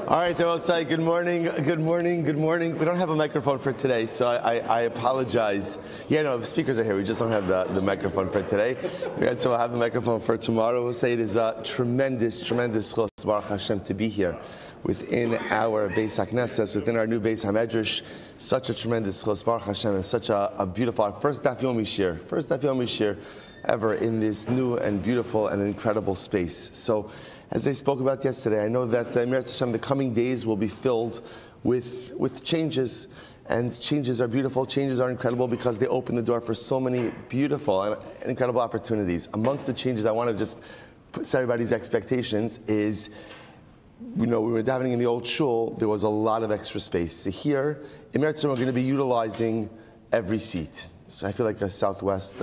All right, I will say good morning, good morning, good morning. We don't have a microphone for today, so I apologize. Yeah, no, the speakers are here. We just don't have the microphone for today. So we'll have the microphone for tomorrow. We'll say it is a tremendous chos, Baruch Hashem, to be here within our Beis HaKnesses, within our new Beis HaMedrash. Such a tremendous chos, Baruch Hashem, and such a beautiful, first Daf Yomi shir ever in this new and beautiful and incredible space. So, as I spoke about yesterday, I know that the coming days will be filled with changes, and changes are beautiful, changes are incredible because they open the door for so many beautiful and incredible opportunities. Amongst the changes, I want to just set everybody's expectations is, we were davening in the old shul, there was a lot of extra space. So here, in we're going to be utilizing every seat. So I feel like a Southwest,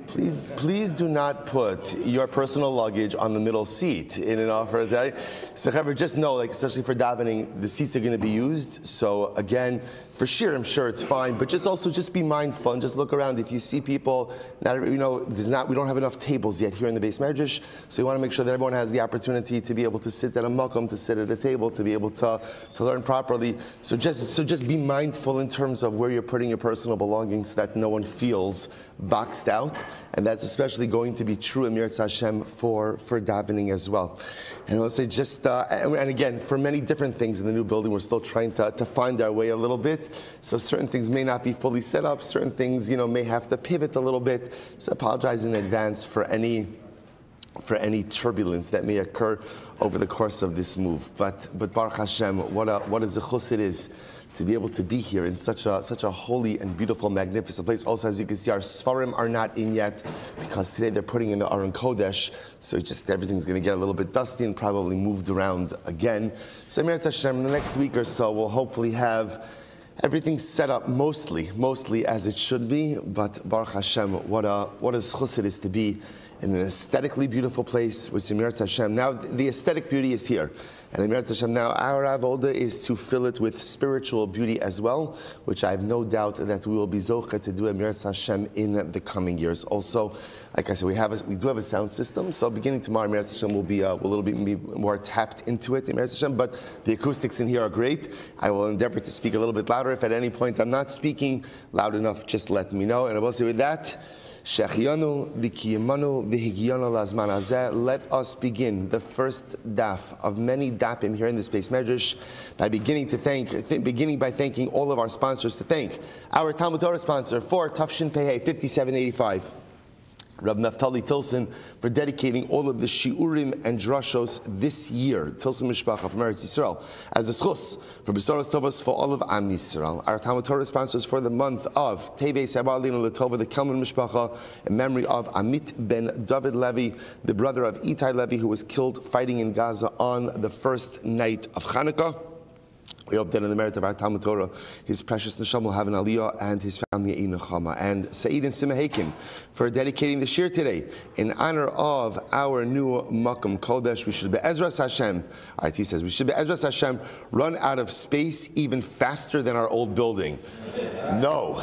please do not put your personal luggage on the middle seat in an offer today. So however, just know, especially for davening, the seats are going to be used. So again, for sure, I'm sure it's fine, but just be mindful and just look around. If you see people, we don't have enough tables yet here in the Beis Medrash, so you want to make sure that everyone has the opportunity to be able to sit at a makom, to sit at a table, to be able to learn properly. So just be mindful in terms of where you're putting your personal belongings, so that no one feels boxed out, and that's especially going to be true in Mirz Hashem for davening as well. And I'll say and again, for many different things in the new building, we're still trying to find our way a little bit. So certain things may not be fully set up, certain things may have to pivot a little bit. So I apologize in advance for any turbulence that may occur over the course of this move. But Baruch Hashem, what a zechus it is to be able to be here in such a holy and beautiful, magnificent place. Also, as you can see, our Sfarim are not in yet because today they're putting in the Aron Kodesh, so everything's going to get a little bit dusty and probably moved around again. So Mirz Hashem, in the next week or so, we'll hopefully have everything set up mostly as it should be. But Baruch Hashem, what a zechus it is to be in an aesthetically beautiful place with Mirz Hashem. Now the aesthetic beauty is here. And Mirz Hashem, now our avoda is to fill it with spiritual beauty as well, which I have no doubt that we will be zocheh to do Mirz Hashem in the coming years. Also, like I said, we do have a sound system, so beginning tomorrow, Mirz Hashem will be a little bit more tapped into it in Mirz Hashem, but the acoustics in here are great. I will endeavor to speak a little bit louder. If at any point I'm not speaking loud enough, just let me know. And I will say with that, let us begin the first daf of many dapim here in this Beis Medrash by beginning by thanking all of our sponsors. To thank our Talmud Torah sponsor for Tafshin Pehei 5785. Rabbi Naftali Tilson, for dedicating all of the shiurim and drashos this year, Tilson Mishpacha from Eretz Yisrael, as a schus for Besaros Tovos for all of Am Yisrael. Our Talmud Torah sponsors for the month of Tevei Sabalino Letova, the Kelman Mishpacha, in memory of Amit ben David Levi, the brother of Itai Levi, who was killed fighting in Gaza on the first night of Hanukkah. We hope that in the merit of our Talmud Torah, his precious neshama will have an aliyah and his family a nechama. And Saeed and Simahakim for dedicating the shir today in honor of our new Makom Kodesh. We should be Ezras Hashem. IT says we should be Ezras Hashem run out of space even faster than our old building. No.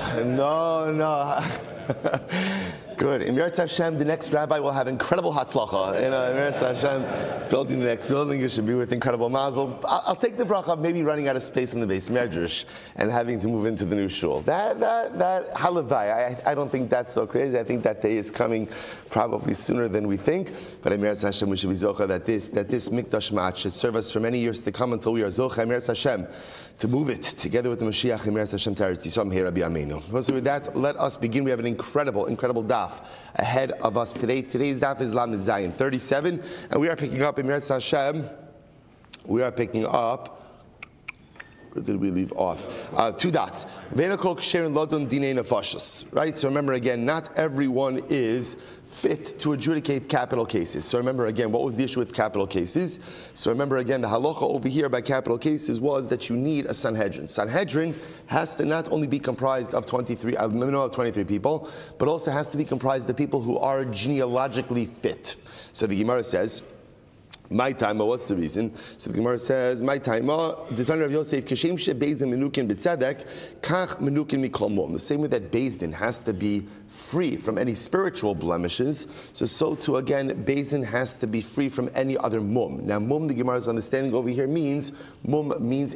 Good. In Mirz Hashem, the next rabbi will have incredible hatzlacha. In Mirz Hashem, building the next building, you should be with incredible mazel. I'll take the bracha of maybe running out of space in the Beis Medrash and having to move into the new shul. That halavai, I don't think that's so crazy. I think that day is coming probably sooner than we think. But in Mirz Hashem, we should be zocha that this mikdash ma'at should serve us for many years to come until we are zocha in Mirz Hashem to move it together with the Mashiach in Mirz Hashem to Eretz Yisrael here, Rabbi Amenu. So with that, let us begin. We have an incredible daf ahead of us today. Today's daf is Lamed Zayin 37, and we are picking up in Mirz Hashem. We are picking up. Where did we leave off? 2 dots. Right? So remember again, not everyone is fit to adjudicate capital cases. So remember again, what was the issue with capital cases? So remember again, the halacha over here by capital cases was that you need a Sanhedrin. Sanhedrin has to not only be comprised of 23 people, but also has to be comprised of people who are genealogically fit. So the Gemara says, My time, what's the reason? So the Gemara says, my time, the Tanna of Yosef, Kashem shebezdin menukin b'tzedek, kach menukin mikol mum. The same way that bezdin has to be free from any spiritual blemishes, so too again, bezdin has to be free from any other mum. Now, mum, the Gemara's understanding over here means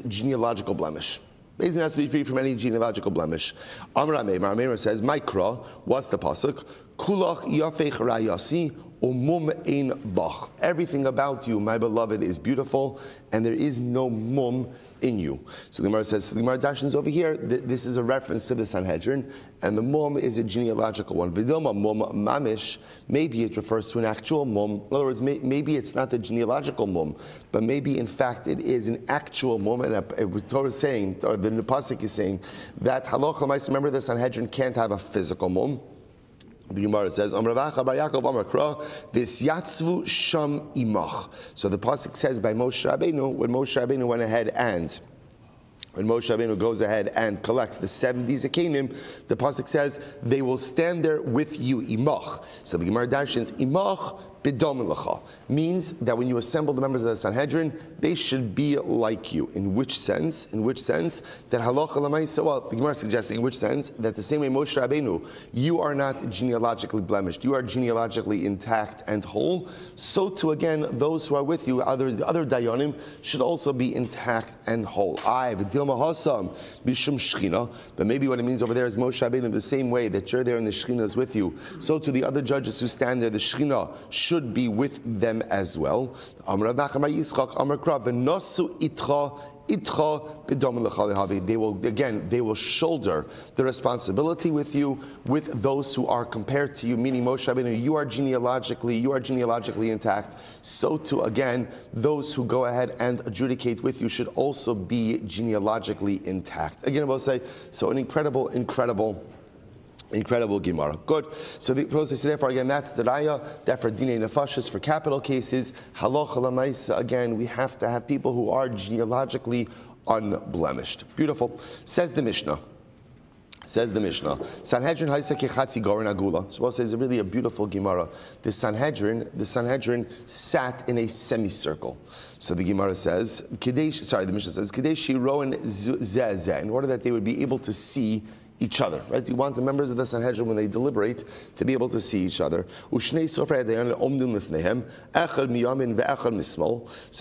genealogical blemish. Bezdin has to be free from any genealogical blemish. Amar Meir says, Mikra, what's the pasuk? Kulach yafech rayasi. Ein bach. Everything about you, my beloved, is beautiful, and there is no mum in you. So the Gemara says, the Gemara dashens over here, this is a reference to the Sanhedrin, and the mum is a genealogical one. Vidilma mum mamish, maybe it refers to an actual mum. In other words, maybe it's not the genealogical mum, but maybe in fact it is an actual mum. And the Torah is saying, or the Pasuk is saying, that halacha l'maisa, remember the Sanhedrin can't have a physical mum. The Gemara says, Amar Vacha Bar Yaakov Amar Kra V'syatzvu Sham Imach. So the pasuk says by Moshe Rabbeinu, when Moshe Rabbeinu went ahead and when Moshe Rabbeinu goes ahead and collects the 70 Zekanim, the pasuk says they will stand there with you, Imach. So the Gemara darshans Imach b'dom lecha means that when you assemble the members of the Sanhedrin, they should be like you. In which sense? In which sense that halacha l'maisa? Well, the Gemara is suggesting in which sense that the same way Moshe Rabbeinu, you are not genealogically blemished, you are genealogically intact and whole. So too again, those who are with you, the other dayanim, should also be intact and whole. But maybe what it means over there is Moshe Rabbeinu, the same way that you're there and the Shekhinah is with you, so to the other judges who stand there, the Shekhinah should be with them as well. They will shoulder the responsibility with you, with those who are compared to you, meaning Moshe Rabbeinu, you are genealogically intact. So too, again, those who go ahead and adjudicate with you should also be genealogically intact. Again, I will say, so an incredible Gemara. Good. So therefore, again, that's the raya. Therefore, dinei nefashis for capital cases. Halacha l'maisa. Again, we have to have people who are genealogically unblemished. Beautiful. Says the Mishnah. Sanhedrin haisa kechatzi goren agula. So we'll say it's really a beautiful Gemara. The Sanhedrin sat in a semicircle. So the Gemara says, the Mishnah says, Kadesh roen zeh, in order that they would be able to see each other, right? You want the members of the Sanhedrin, when they deliberate, to be able to see each other. So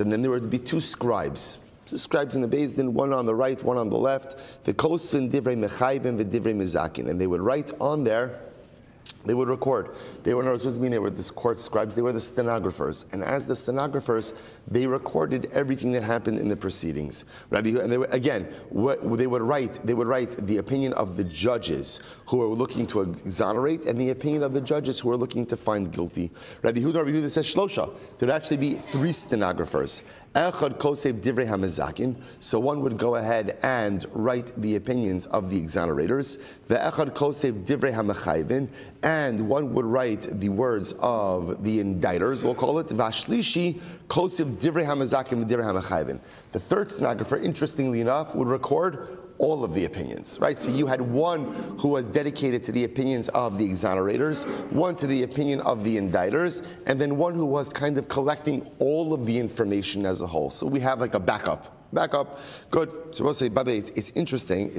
then there would be two scribes in the Bezdin, one on the right, one on the left. The kosvin divrei mechayvim v'divrei mizakin, and they would write on there. They would record. They were the court scribes. They were the stenographers, and as the stenographers, they recorded everything that happened in the proceedings. Rabbi, and they would write the opinion of the judges who were looking to exonerate, and the opinion of the judges who were looking to find guilty. Rabbi Huda says shlosha. There would actually be three stenographers. Echad kosev divrei hamazakin. So one would go ahead and write the opinions of the exonerators. Ve'echad kosev divrei hamachayvin. And one would write the words of the indictors, we'll call it. Vashlishi kosev divrei hamazakin v'divrei hamachayvin. The third stenographer, interestingly enough, would record all of the opinions, right? So you had one who was dedicated to the opinions of the exonerators, one to the opinion of the indictors, and then one who was kind of collecting all of the information as a whole. So we have like a backup. Good. So we'll say, by the way, it's interesting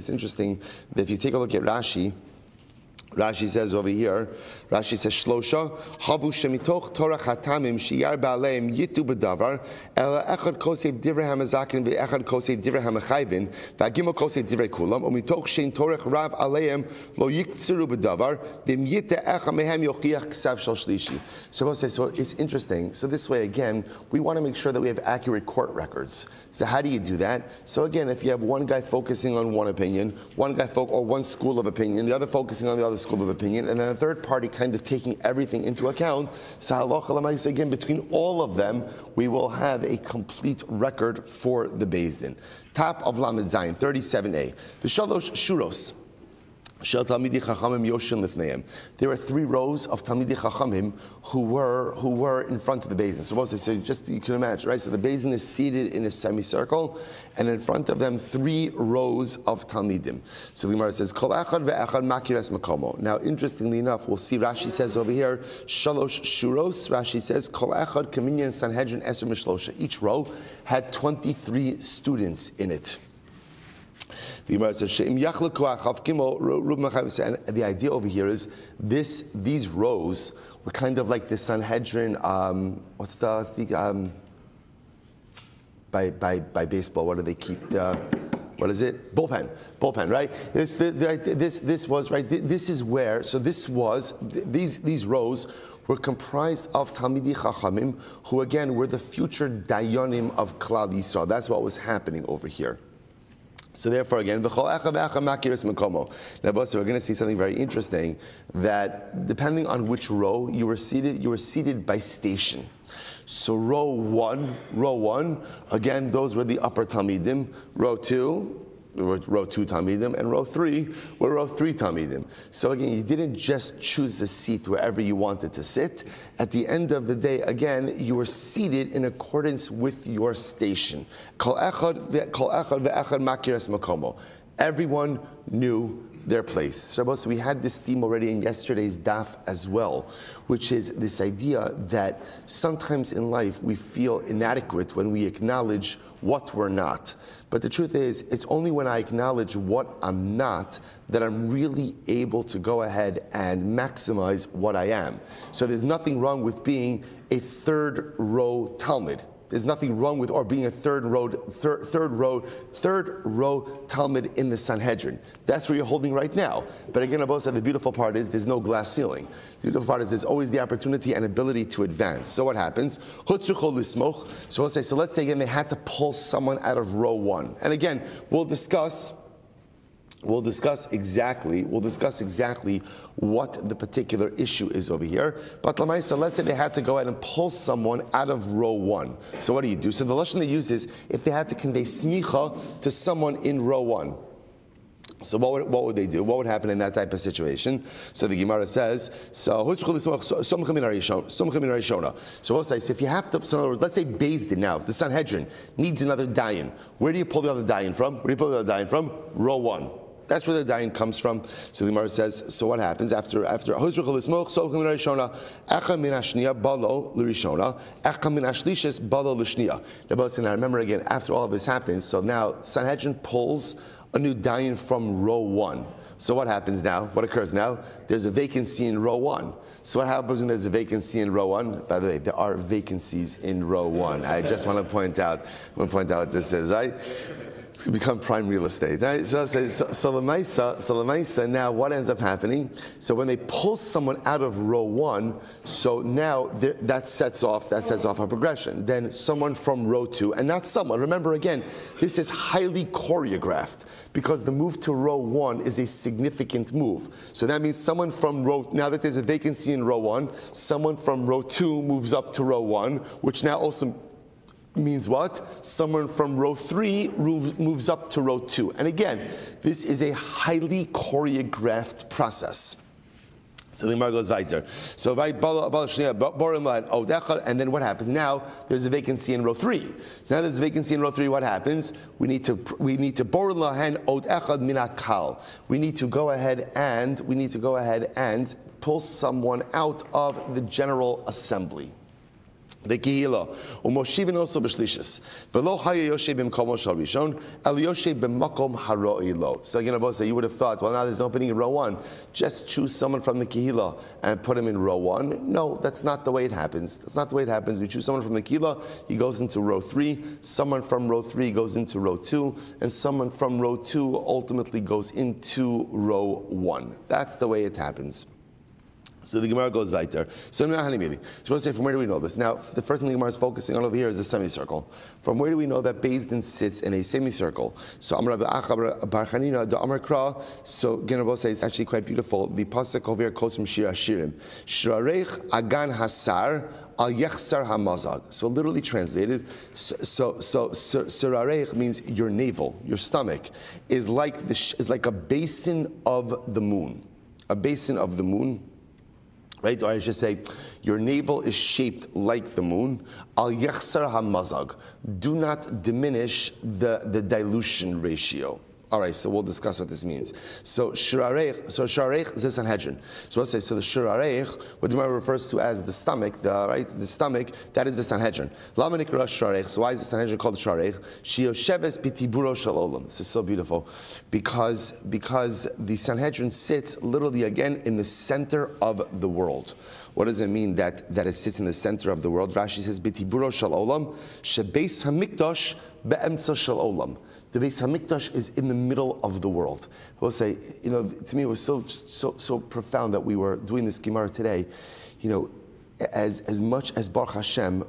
that if you take a look at Rashi says over here, Shlosha, Havu Shemitoch Torah Chatamim Shiyar Ba'aleim Yitu B'davar, Ela Echad Kosev Divrei HaMazakin Ve'echad Kosev Divrei HaMachayvin, Ve'agimel Kosev Divrei Kulam, Umitoch Shein Torah Rav Aleim Lo Yiktziru B'davar, V'im Yite Echa Mehem Yochiach Ksav Shal Shlishi. So we'll say, so it's interesting. So this way, again, we want to make sure that we have accurate court records. So how do you do that? So again, if you have one guy focusing on one opinion, one school of opinion, the other focusing on the other school of opinion, and then a third party kind of taking everything into account. So halacha l'maisa, again, between all of them, we will have a complete record for the Bezdin. Top of Lamed Zayin, 37a. The Shalosh Shuros. Shel Talmidei Chachamim Yoshin Lifneim. There were 3 rows of Talmidei Chachamim who were in front of the basin. So just you can imagine, right? So the basin is seated in a semicircle, and in front of them 3 rows of Talmidim. So the Gemara says, Kol echad ve'echad makiras makomo. Now, interestingly enough, we'll see Rashi says over here, Shalosh Shuros. Rashi says, Kol echad kaminyan Sanhedrin eser mishlosha. Each row had 23 students in it. The Gemara says, and the idea over here is these rows were kind of like the Sanhedrin. By baseball? What do they keep? What is it? Bullpen, right? This was right. This is where. So this was these rows were comprised of Talmidei Chachamim, who again were the future Dayanim of Klal Yisrael. That's what was happening over here. So therefore, again, now, we're going to see something very interesting, that depending on which row you were seated by station. So row one, again, those were the upper Talmidim. Row 2 Talmidim, and row 3 were row 3 Talmidim. So again, you didn't just choose a seat wherever you wanted to sit. At the end of the day, again, you were seated in accordance with your station. Everyone knew their place. So we had this theme already in yesterday's daf as well, which is this idea that sometimes in life we feel inadequate when we acknowledge what we're not. But the truth is, it's only when I acknowledge what I'm not that I'm really able to go ahead and maximize what I am. So there's nothing wrong with being a third row Talmud. There's nothing wrong with, or being a third row Talmud in the Sanhedrin. That's where you're holding right now. But again, Abba said the beautiful part is there's no glass ceiling. The beautiful part is there's always the opportunity and ability to advance. So what happens? So we'll say, so let's say again they had to pull someone out of row 1. And again, we'll discuss exactly what the particular issue is over here. But Lamaisa, let's say they had to go ahead and pull someone out of row 1. So what do? So the lashon they use is if they had to convey smicha to someone in row 1. So what would they do? What would happen in that type of situation? So the Gemara says, so we'll say, so if you have to, so in other words, let's say Beis Din now, the Sanhedrin needs another dayan. Where do you pull the other dayan from? Row 1. That's where the dayan comes from. So the Gemara says, so what happens after now remember again, after all of this happens, so now Sanhedrin pulls a new dayan from row 1. So what happens now? What occurs now? There's a vacancy in row 1. So what happens when there's a vacancy in row 1? By the way, there are vacancies in row 1. I just want to point out what this is, right? It's going to become prime real estate, right? So Lamaisa, now what ends up happening? So when they pull someone out of row 1, so now that sets off a progression. Then someone from row 2, and not someone. Remember again, this is highly choreographed because the move to row 1 is a significant move. So that means someone from now that there's a vacancy in row 1, someone from row 2 moves up to row 1, which now also means what? Someone from row 3 moves up to row 2. And again, this is a highly choreographed process. So the Gemara goes weiter. So and then what happens? Now there's a vacancy in row 3. So now there's a vacancy in row 3. What happens? We need to bor lahen od echad min hakal. We need to go ahead and pull someone out of the general assembly. The Kehila, Umoshivin also b'shlishis. V'lo haya yoshe b'mkomo shal rishon, el yoshe b'makom haroi lo. So again, Abba, you would have thought, well, now there's an opening in row 1. Just choose someone from the Kehila and put him in row 1. No, that's not the way it happens. That's not the way it happens. We choose someone from the Kehila, he goes into row 3. Someone from row 3 goes into row 2, and someone from row 2 ultimately goes into row 1. That's the way it happens. So the Gemara goes weiter. So we'll say, from where do we know this? Now, the first thing the Gemara is focusing on over here is the semicircle. From where do we know that Beis Din sits in a semicircle? So Amar Bar Chanina, the Amar Kra. So again, we'll say it's actually quite beautiful. The pasuk over here quotes from Shir Hashirim. Shrareich Agan Hasar Al Yechsar Hamazag. So literally translated, Sirareich means your navel, your stomach, is like a basin of the moon. A basin of the moon. Right, or I should say, your navel is shaped like the moon. Al yachsar hamazag. Do not diminish the dilution ratio. All right, so we'll discuss what this means. So sharareich is the Sanhedrin. So we'll say, so the sharareich, what the Gemara refers to as the stomach, the stomach, that is the Sanhedrin. Lama nikra sharareich. So why is the Sanhedrin called sharareich? Sheyosheves b'tiburo shel olam. This is so beautiful, because the Sanhedrin sits literally again in the center of the world. What does it mean that it sits in the center of the world? Rashi says b'tiburo shel olam shebeis hamikdash be'emtza shel olam. The Beis Hamikdash is in the middle of the world. I will say, to me it was so profound that we were doing this Gemara today. As much as Baruch Hashem,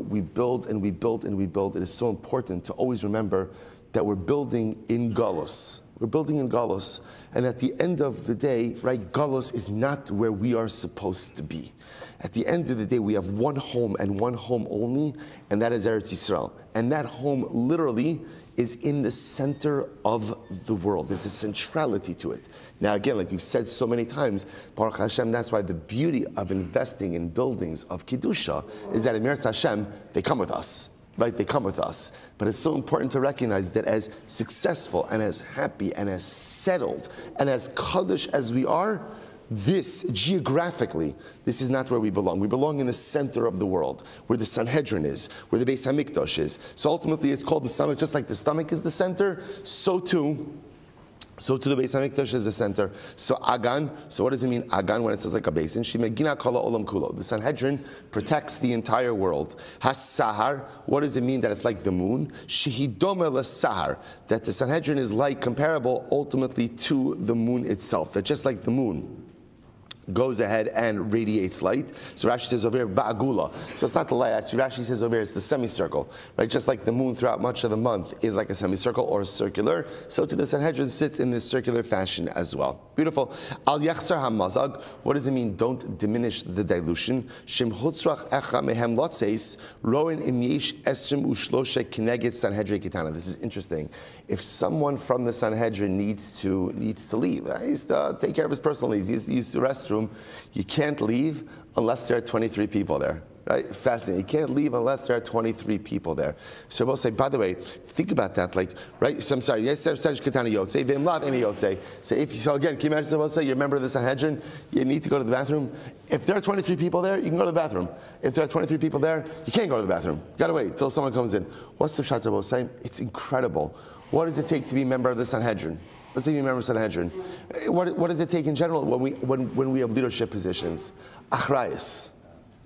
we build and we build and we build. It is so important to always remember that we're building in Galus. We're building in Galus, and at the end of the day, right, Galus is not where we are supposed to be. At the end of the day, we have one home and one home only, and that is Eretz Yisrael. And that home literally is in the center of the world. There's a centrality to it. Now again, like we've said so many times, Baruch Hashem, that's why the beauty of investing in buildings of Kedusha is that in Eretz Hashem, they come with us. Right, they come with us. But it's so important to recognize that as successful and as happy and as settled and as Kaddish as we are, this, geographically, this is not where we belong. We belong in the center of the world, where the Sanhedrin is, where the Beis Hamikdash is. So ultimately it's called the stomach, just like the stomach is the center, so too the Beis Hamikdash is the center. So Agan, so what does it mean Agan when it says like a basin? Shemegina kala olam kulo. The Sanhedrin protects the entire world. Has-Sahar, what does it mean that it's like the moon? Shehidome le-Sahar, that the Sanhedrin is like, comparable ultimately to the moon itself. That just like the moon goes ahead and radiates light. So Rashi says over here, ba'agula. So it's not the light, actually Rashi says over here, it's the semicircle. Right? Just like the moon throughout much of the month is like a semicircle or circular, so to the Sanhedrin sits in this circular fashion as well. Beautiful. Al yachsar hamazag, what does it mean? Don't diminish the dilution. Shem chutzrach echa mehem lotzeis, roin im yesh esrim ushloshe kineged Sanhedrin kitana. This is interesting. If someone from the Sanhedrin needs to leave, he needs to take care of his personal needs, he needs to use the restroom, you can't leave unless there are 23 people there. Right? Fascinating. You can't leave unless there are 23 people there. So we'll say, by the way, think about that. Like, right? So I'm sorry. Yes, so again, can you imagine someone say you're a member of the Sanhedrin, you need to go to the bathroom? If there are 23 people there, you can go to the bathroom. If there are 23 people there, you can't go to the bathroom. You gotta wait till someone comes in. What's the Pshat Rabbi saying? It's incredible. What does it take to be a member of the Sanhedrin? Let's take a member of the Sanhedrin. What does it take in general when we have leadership positions? Achrayas.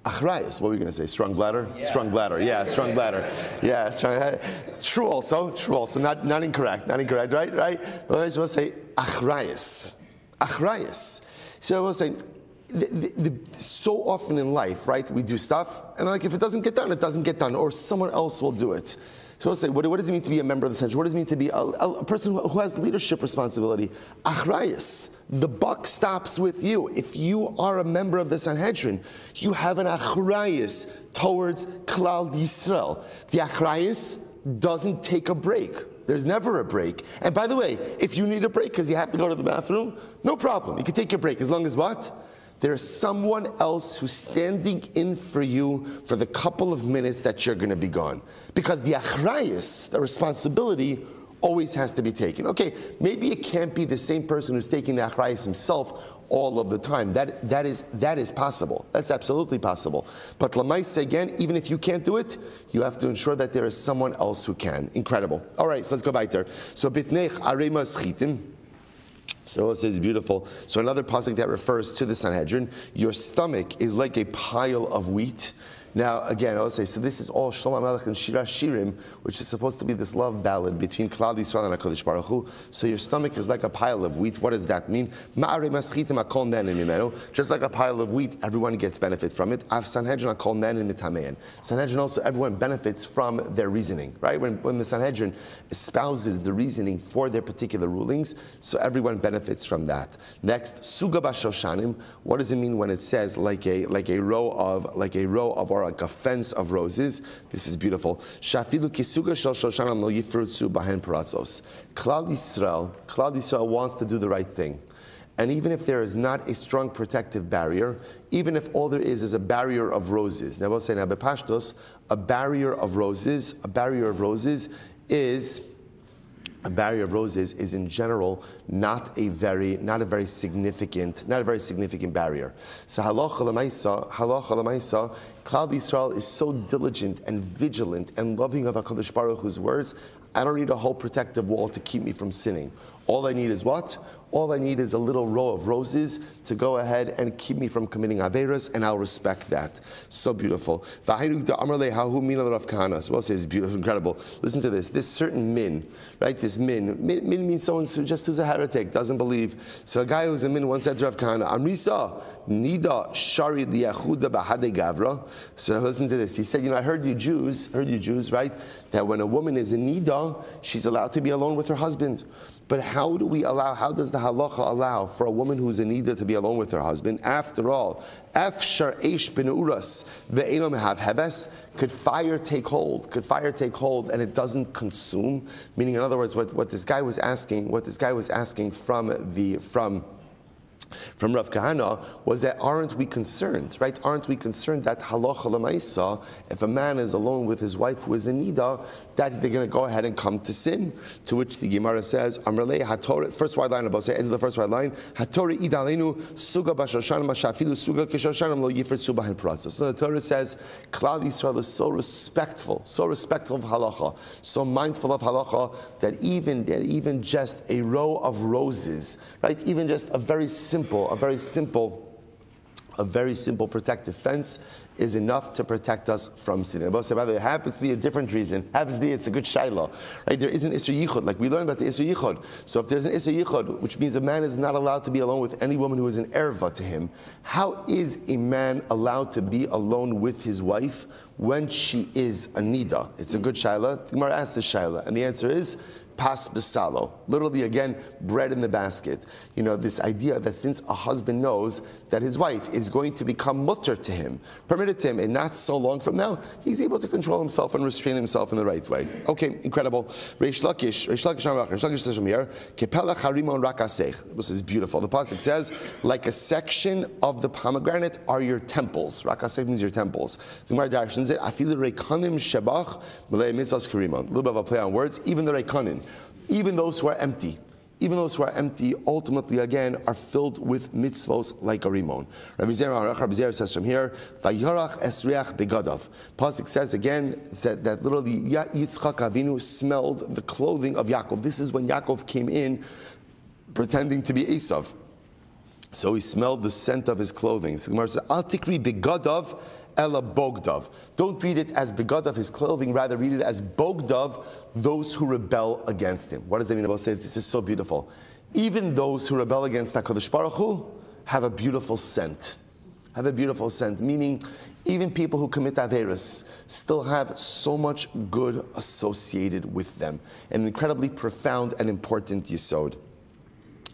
Achrayas, what were we going to say? Strong bladder? Yeah. Strong bladder, yeah, strong bladder. Yeah, strong. True also, not incorrect, right? But I will say achrayas. Achrayas. So I will say, so often in life, right, we do stuff, and like if it doesn't get done, it doesn't get done, or someone else will do it. So I'll say, what does it mean to be a member of the Sanhedrin? What does it mean to be a person who has leadership responsibility? Achrayas. The buck stops with you. If you are a member of the Sanhedrin, you have an achrayas towards Klal Yisrael. The achrayas doesn't take a break. There's never a break. And by the way, if you need a break because you have to go to the bathroom, no problem. You can take your break as long as what? There's someone else who's standing in for you for the couple of minutes that you're going to be gone. Because the achrayas, the responsibility, always has to be taken. Okay, maybe it can't be the same person who's taking the achrayas himself all of the time. That is possible. That's absolutely possible. But lamaisa, again, even if you can't do it, you have to ensure that there is someone else who can. Incredible. All right, so let's go back there. So bitnech arema schitim. So it says beautiful. So another pasuk that refers to the Sanhedrin, your stomach is like a pile of wheat. Now, again, I'll say, so this is all Shlomo HaMelech and Shira Shirim, which is supposed to be this love ballad between Klal Yisrael and HaKadosh Baruch Hu. So your stomach is like a pile of wheat. What does that mean? Just like a pile of wheat, everyone gets benefit from it. Sanhedrin also, everyone benefits from their reasoning, right? When the Sanhedrin espouses the reasoning for their particular rulings, so everyone benefits from that. Next, Suga Bashoshanim. What does it mean when it says like a row of or like a fence of roses? This is beautiful. Shafilu kisuga shel shoshanam lo yifrutzu bahen paratzos. Klal Yisrael wants to do the right thing. And even if there is not a strong protective barrier, even if all there is a barrier of roses. Now we'll say, now bepashtos, a barrier of roses is in general not a very significant barrier. So halacha l'maisa, Klal Yisrael is so diligent and vigilant and loving of HaKadosh Baruch Hu's words. I don't need a whole protective wall to keep me from sinning. All I need is what? All I need is a little row of roses to go ahead and keep me from committing averos, and I'll respect that. So beautiful. So we'll say it's beautiful, incredible. Listen to this. This certain min, right? This min means someone who's a heretic, doesn't believe. So a guy who's a min once said to Rav Kahana, Amrisa, Nida Shari Liyachuda Bahade Gavra. So listen to this. He said, I heard you Jews, right? That when a woman is in Nida, she's allowed to be alone with her husband. But how does the halacha allow for a woman who's in Nida to be alone with her husband? After all, Efshar Eish Ben'uras Ve'eno Mehav Heves, could fire take hold and it doesn't consume? Meaning, in other words, what this guy was asking from Rav Kahana was that aren't we concerned, right? Aren't we concerned that halacha l'maisa, if a man is alone with his wife who is in nida, that they're going to go ahead and come to sin? To which the Gemara says, Amrlei haTorah, first white line, about say, end of the first white line, haTorah idalenu suga b'shoshanim shafilu suga k'shoshanim lo yifritzu b'hen pratzos. So the Torah says, Klal Yisrael is so respectful of halacha, so mindful of halacha, that even just a row of roses, right? Even just a very simple protective fence is enough to protect us from sin. By the way, it happens to be a different reason. It's a good shaila. Right? There is an Isser Yichud, like we learned about the Isser Yichud. So if there's an Isser Yichud, which means a man is not allowed to be alone with any woman who is an erva to him, how is a man allowed to be alone with his wife when she is a nida? It's a good shaila. The Gemara asks the shaila, and the answer is pas besalo, literally again, bread in the basket. This idea that since a husband knows that his wife is going to become mutter to him, permitted to him, and not so long from now, he's able to control himself and restrain himself in the right way. Okay, incredible. Reish Lakish says from here, Kepelach harimon rakasech. This is beautiful. The pasuk says, like a section of the pomegranate are your temples. Rakasech means your temples. The Gemara directions it, afilu reikanim shebach malei mitzvos karimon. A little bit of a play on words. Even the reikanim, even those who are empty, ultimately again are filled with mitzvos like a rimon. Rabbi Zera says from here, Vayarach esriach begadav. Pasuk says again that literally Yitzchak Avinu smelled the clothing of Yaakov. This is when Yaakov came in pretending to be Esav. So he smelled the scent of his clothing. So Gemara says, Al tikri begadav ela bogdav. Don't read it as begadav, his clothing, rather read it as bogdav, those who rebel against him. What does that mean? About say this is so beautiful. Even those who rebel against HaKadosh Baruch Hu have a beautiful scent. Meaning, even people who commit averos still have so much good associated with them. An incredibly profound and important yesod.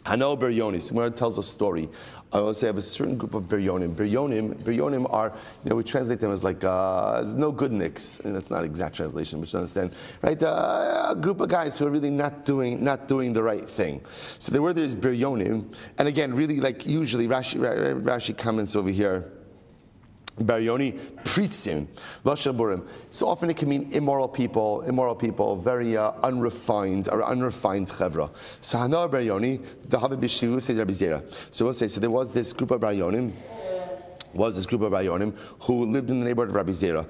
Hano Biryonis, Gemara tells a story. I will say I have a certain group of Biryonim. Biryonim are, we translate them as like no good nicks, and that's not exact translation, but you understand, right? A group of guys who are really not doing the right thing. So there were these Biryonim, and again, really like usually Rashi comments over here. Baryoni pritzim, lashaburim. So often it can mean immoral people, very unrefined chevra. So Hana Baryoni, the Havi Bishu says Rabbi Zera. So we'll say, so there was this group of Baryonim who lived in the neighborhood of Rabbi Zera.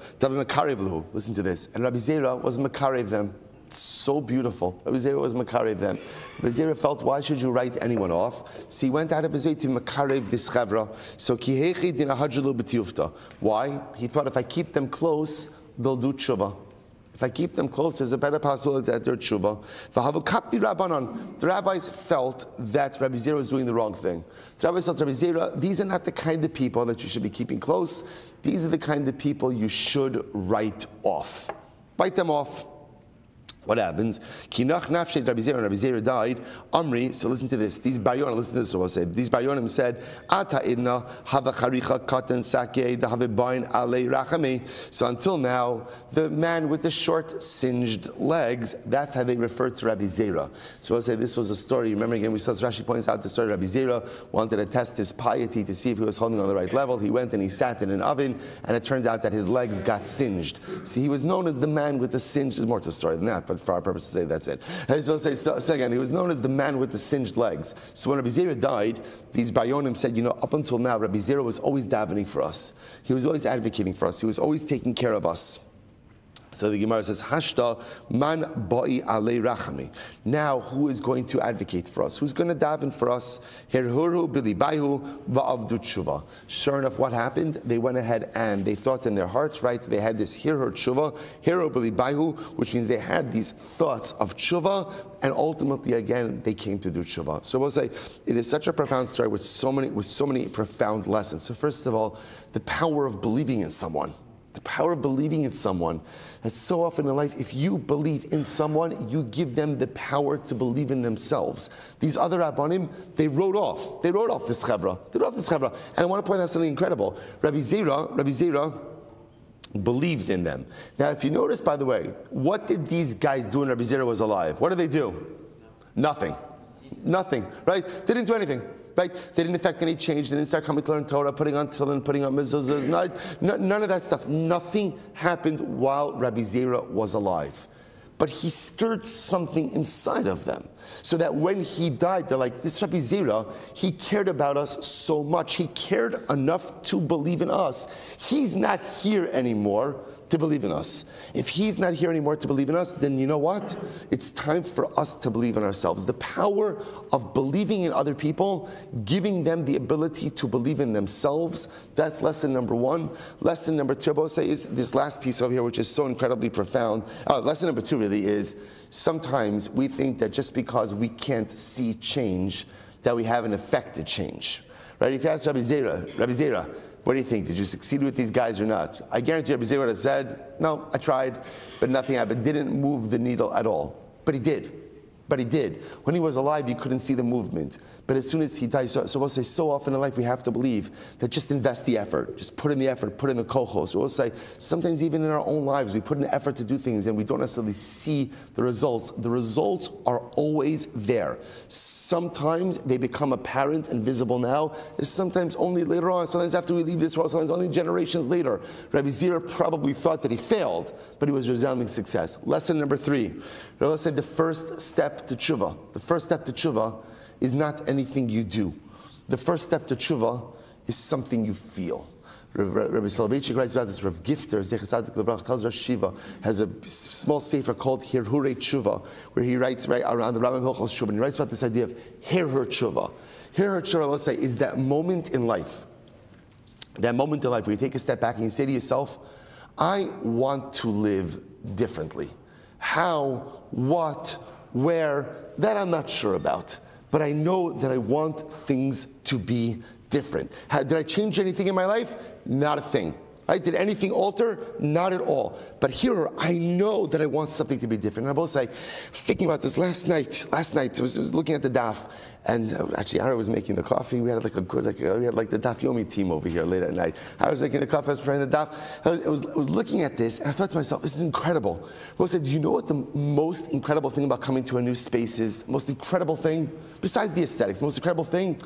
Listen to this. And Rabbi Zera was makarev them. So beautiful. Rabbi Zera was makarev them. Rabbi Zera felt, why should you write anyone off? So he went out of his way to makarev this chevra. So kihechi din ahadjelu b'tiyufta. Why? He thought, if I keep them close, they'll do tshuva. If I keep them close, there's a better possibility that they're tshuva. The rabbis felt that Rabbi Zera was doing the wrong thing. The rabbis felt, Rabbi Zera, these are not the kind of people that you should be keeping close. These are the kind of people you should write off. Write them off. What happens? Kinach nafshet Rabbi Zera, and Rabbi Zera died. Amri, so listen to this. These Bayonim, listen to this, what I said. These Bayonim said, Ata idna hava charicha katan sake da have bain alei rachame. So until now, the man with the short singed legs, that's how they referred to Rabbi Zera. So I'll say this was a story. Remember again, we saw Rashi points out the story. Rabbi Zera wanted to test his piety to see if he was holding on the right level. He went and he sat in an oven, and it turns out that his legs got singed. So he was known as the man with the singed. There's more to the story than that, but for our purpose today, that's it. So again, he was known as the man with the singed legs. So when Rabbi Zera died, these Bayonim said, up until now, Rabbi Zera was always davening for us. He was always advocating for us. He was always taking care of us. So the Gemara says, Hashta man ba'i alei rachami. Now, who is going to advocate for us? Who's going to daven for us? Hirhuru bilibayu va'avdu tshuva. Sure enough, what happened? They went ahead and they thought in their hearts, right? They had this hirhur tshuva, hiru bilibayu, which means they had these thoughts of tshuva, and ultimately, again, they came to do tshuva. So we'll say, it is such a profound story with so many profound lessons. So first of all, the power of believing in someone. The power of believing in someone. That's so often in life, if you believe in someone, you give them the power to believe in themselves. These other Rabbanim, they wrote off this chevra. And I want to point out something incredible. Rabbi Zera believed in them. Now, if you notice, by the way, what did these guys do when Rabbi Zera was alive? What did they do? Nothing, right? They didn't do anything. Right? They didn't affect any change. They didn't start coming to learn Torah, putting on tefillin, putting on mezuzahs. None of that stuff. Nothing happened while Rabbi Zera was alive. But he stirred something inside of them. So that when he died, they're like, this Rabbi Zera, he cared about us so much. He cared enough to believe in us. He's not here anymore to believe in us. If he's not here anymore to believe in us, then you know what? It's time for us to believe in ourselves. The power of believing in other people, giving them the ability to believe in themselves, that's lesson number one. Lesson number two, I will say, is this last piece over here, which is so incredibly profound. Lesson number two really is, sometimes we think that just because we can't see change, that we haven't affected change. Right? If you ask Rabbi Zera, what do you think? Did you succeed with these guys or not? I guarantee Rabbi Zera would have said, no, I tried, but nothing happened. Didn't move the needle at all. But he did. When he was alive, you couldn't see the movement. But as soon as he died, so we'll say, so often in life we have to believe that just invest the effort. Just put in the effort, put in the kochos. So we'll say, sometimes even in our own lives, we put in effort to do things and we don't necessarily see the results. The results are always there. Sometimes they become apparent and visible now. Sometimes only later on. Sometimes after we leave this world, sometimes only generations later. Rabbi Zera probably thought that he failed, but he was resounding success. Lesson number three. Let's say the first step to tshuva. The first step to tshuva is not anything you do. The first step to tshuva is something you feel. Rabbi Soloveitchik writes about this. Rav Gifter, Zecher Tzadik Levrach, tells Rosh Shiva, has a small sefer called Hirhure Tshuva, where he writes right around the Rambam Hilchos Tshuva, and he writes about this idea of Hirhur Tshuva. Hirhur Tshuva, let's say, is that moment in life. That moment in life where you take a step back and you say to yourself, I want to live differently. How, what, where, that I'm not sure about. But I know that I want things to be different. Did I change anything in my life? Not a thing. Right? Did anything alter? Not at all. But here, I know that I want something to be different. And I both say, I was thinking about this last night. I was looking at the daf, and actually, Ara was making the coffee. We had we had like the daf Yomi team over here late at night. I was making the coffee, I was preparing the daf. I was looking at this, and I thought to myself, this is incredible. I said, do you know what the most incredible thing about coming to a new space is? The most incredible thing, besides the aesthetics, the most incredible thing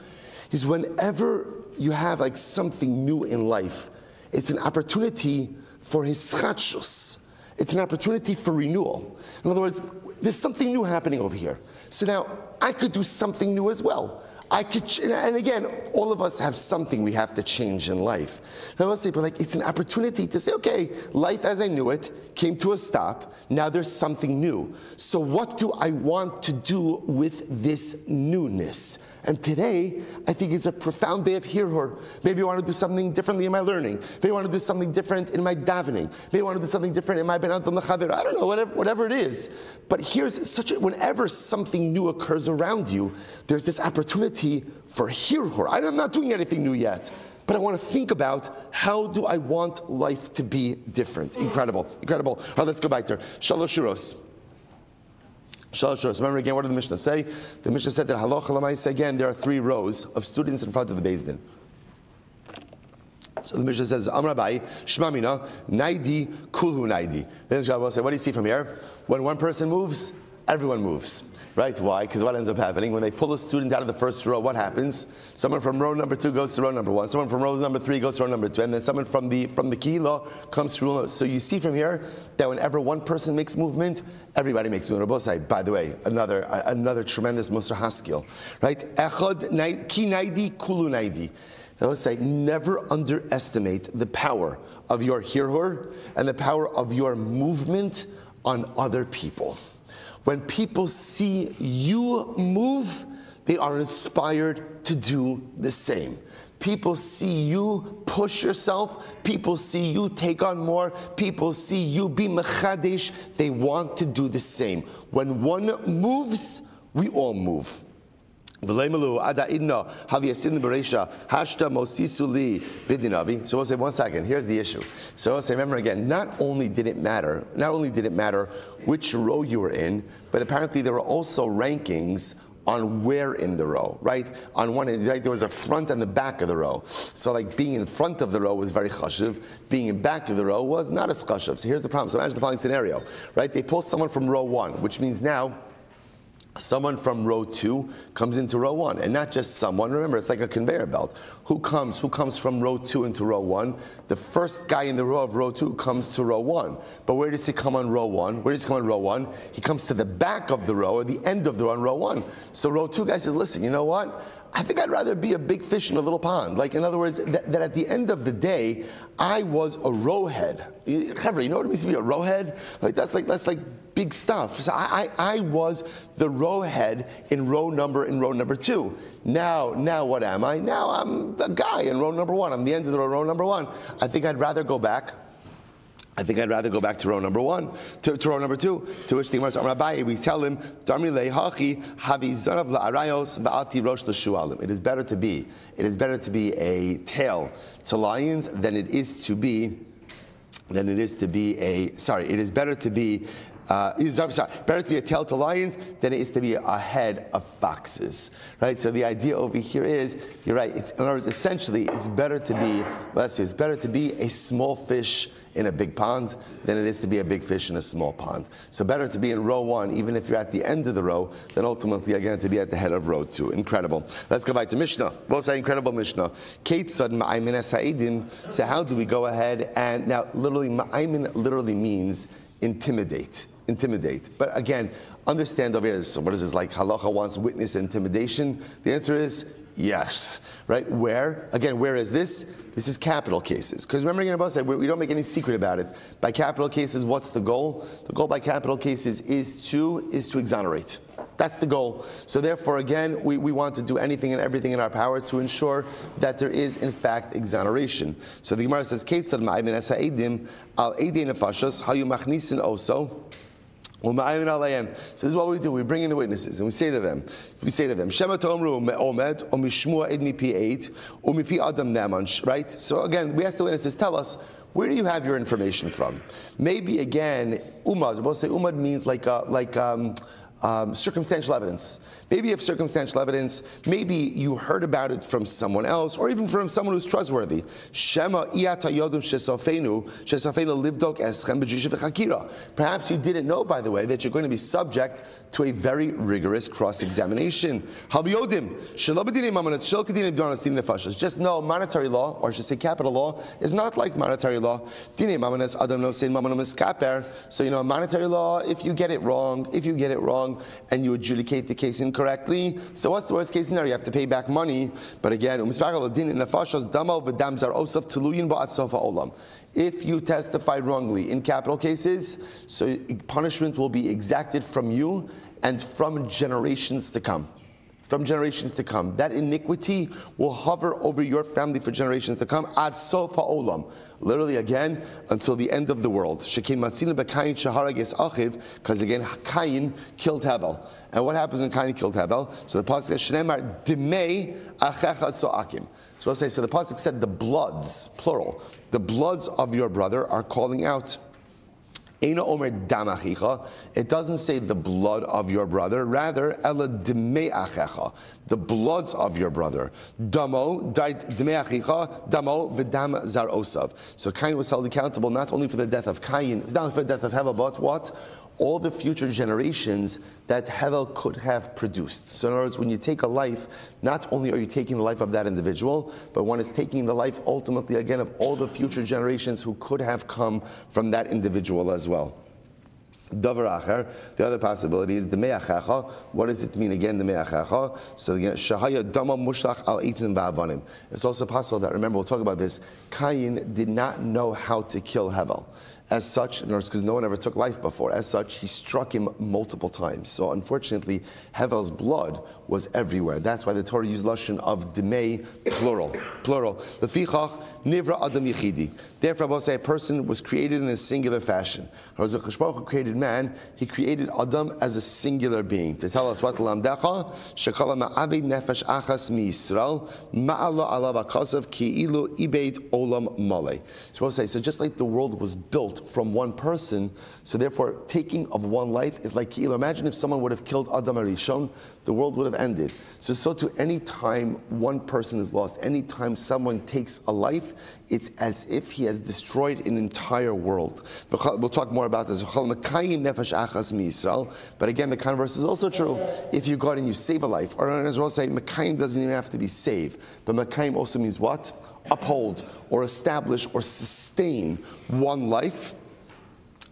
is whenever you have like something new in life, it's an opportunity for hischatshus. It's an opportunity for renewal. In other words, there's something new happening over here. So now I could do something new as well. And again, all of us have something we have to change in life. And I will say, but like, it's an opportunity to say, okay, life as I knew it came to a stop. Now there's something new. So what do I want to do with this newness? And today, I think is a profound day of hirhur. Maybe I want to do something differently in my learning. Maybe I want to do something different in my davening. Maybe I want to do something different in my ben adam l'chaver. I don't know, whatever it is. But here's whenever something new occurs around you, there's this opportunity for hirhur. I'm not doing anything new yet, but I want to think about how do I want life to be different. Incredible. All right, let's go back there. Shalosh shuros. Remember again, what did the Mishnah say? The Mishnah said that halacha l'maaseh, again, there are 3 rows of students in front of the Beis Din. So the Mishnah says, Am Rabbi, Shema mina, naidi, kulhu naidi. Then the Rabbi will say, what do you see from here? When one person moves, everyone moves. Right? Why? Because what ends up happening, when they pull a student out of the first row, what happens? Someone from row number 2 goes to row number 1. Someone from row number 3 goes to row number 2. And then someone from the kihila comes to row. So you see from here that whenever one person makes movement, everybody makes movement. By the way, another tremendous Musar Haskell. Right? Echad ki naidi, kulu naidi. I would say, never underestimate the power of your hirhur and the power of your movement on other people. When people see you move, they are inspired to do the same. People see you push yourself. People see you take on more. People see you be mechadesh. They want to do the same. When one moves, we all move. So we'll say, one second, here's the issue. So we'll say, remember again, not only did it matter which row you were in, but apparently there were also rankings on where in the row, right? On one end, right, there was a front and the back of the row. So like being in front of the row was very chashuv, being in back of the row was not as chashuv. So here's the problem. So imagine the following scenario, right? They pull someone from row 1, which means now someone from row 2 comes into row 1, and not just someone. Remember, it's like a conveyor belt. Who comes from row 2 into row 1? The first guy in the row of row 2 comes to row 1. But where does he come on row 1? Where does he come on row 1? He comes to the back of the row, or the end of the row on row 1. So row 2 guy says, listen, you know what? I think I'd rather be a big fish in a little pond. Like, in other words, that at the end of the day, I was a rowhead. Chevra, you know what it means to be a rowhead? Like, that's like big stuff. So I was the rowhead in row number 2. Now what am I? Now I'm the guy in row number 1. I'm the end of the row number 1. I think I'd rather go back to row number 1, to row number 2, to which the Gemara says, Rabbi, we tell him, it is better to be a tail to lions than it is to be better to be a tail to lions than it is to be a head of foxes, right? So the idea over here is, you're right. In other words, essentially, it's better to be a small fish in a big pond than it is to be a big fish in a small pond. So better to be in row 1, even if you're at the end of the row, than ultimately again to be at the head of row 2. Incredible. Let's go back to Mishnah. What's that incredible Mishnah? So how do we go ahead and now literally ma'aymin literally means intimidate. But again, understand over here, so what is this, like halacha wants witness intimidation? The answer is yes, right? Where is this? This is capital cases. Because remember again, about we don't make any secret about it. By capital cases, what's the goal? The goal by capital cases is to exonerate. That's the goal. So therefore, again, we want to do anything and everything in our power to ensure that there is, in fact, exoneration. So the Gemara says, Ketzad ma'aymin es ha'edim al eidei nefashos hayu machnisin oso. So this is what we do. We bring in the witnesses and we say to them, Shema Tomru Omed or Mishmua Ed Mipi 8 or Mipi Adam Namansh, right? So again, we ask the witnesses, tell us, where do you have your information from? Maybe again, Umad, we'll say Umad means like circumstantial evidence. Maybe you have circumstantial evidence. Maybe you heard about it from someone else, or even from someone who's trustworthy. Shema iyata yodum shesafenu livdok eschem b'jisha v'chakira. Perhaps you didn't know, by the way, that you're going to be subject to a very rigorous cross-examination. Havyodim shelo b'dinei mamanas shel k'dinei b'donas dinei nefashos. Just know, monetary law, or I should say capital law, is not like monetary law. Dinei mamanas adam no sein mamanom eskaper. So monetary law, if you get it wrong, wrong and you adjudicate the case incorrectly, so what's the worst case scenario? You have to pay back money. But again, if you testify wrongly in capital cases, so punishment will be exacted from you and from generations to come. From generations to come. That iniquity will hover over your family for generations to come. Ad sof ha'olam. Literally again, until the end of the world. Because again, Cain killed Hevel. And what happens when Cain killed Hevel? So the pasuk says, Shneimar dimei achecha tzoakim. So I'll say, so the pasuk said the bloods, plural, the bloods of your brother are calling out. It doesn't say the blood of your brother, rather, ela dimei achecha, the bloods of your brother. Damo, dimei achecha, damo v'dam zar osav. So Cain was held accountable not only for the death of Cain, not for the death of Hevel, but what? All the future generations that Hevel could have produced. So in other words, when you take a life, not only are you taking the life of that individual, but one is taking the life ultimately again of all the future generations who could have come from that individual as well. Davar acher, the other possibility is the me'achecha. What does it mean again, the me'achecha? So again, shahaya dama mushlach al eitzim va'avanim. It's also possible that, remember, we'll talk about this, Cain did not know how to kill Hevel. As such, in other words, because no one ever took life before, as such, he struck him multiple times. So unfortunately, Hevel's blood was everywhere. That's why the Torah used lashon of dimei, plural. Lefichach nivra adam yichidi. Therefore, I will say a person was created in a singular fashion. When Baruch Hu created man, he created Adam as a singular being. To tell us what lamdecha shekala ma'avid nefesh achas mi Yisrael ma'ala alav akasav ki ilu ibeid olam malei. So I will say, so just like the world was built from one person, so therefore taking of one life is like ki'ilu. Imagine if someone would have killed Adam Arishon, the world would have ended. So to any time one person is lost, any time someone takes a life, it's as if he has destroyed an entire world. We'll talk more about this. But again, the converse is also true. If you go out and you save a life, or as well say, Mekayim doesn't even have to be saved, but Mekayim also means what? Uphold, or establish, or sustain one life.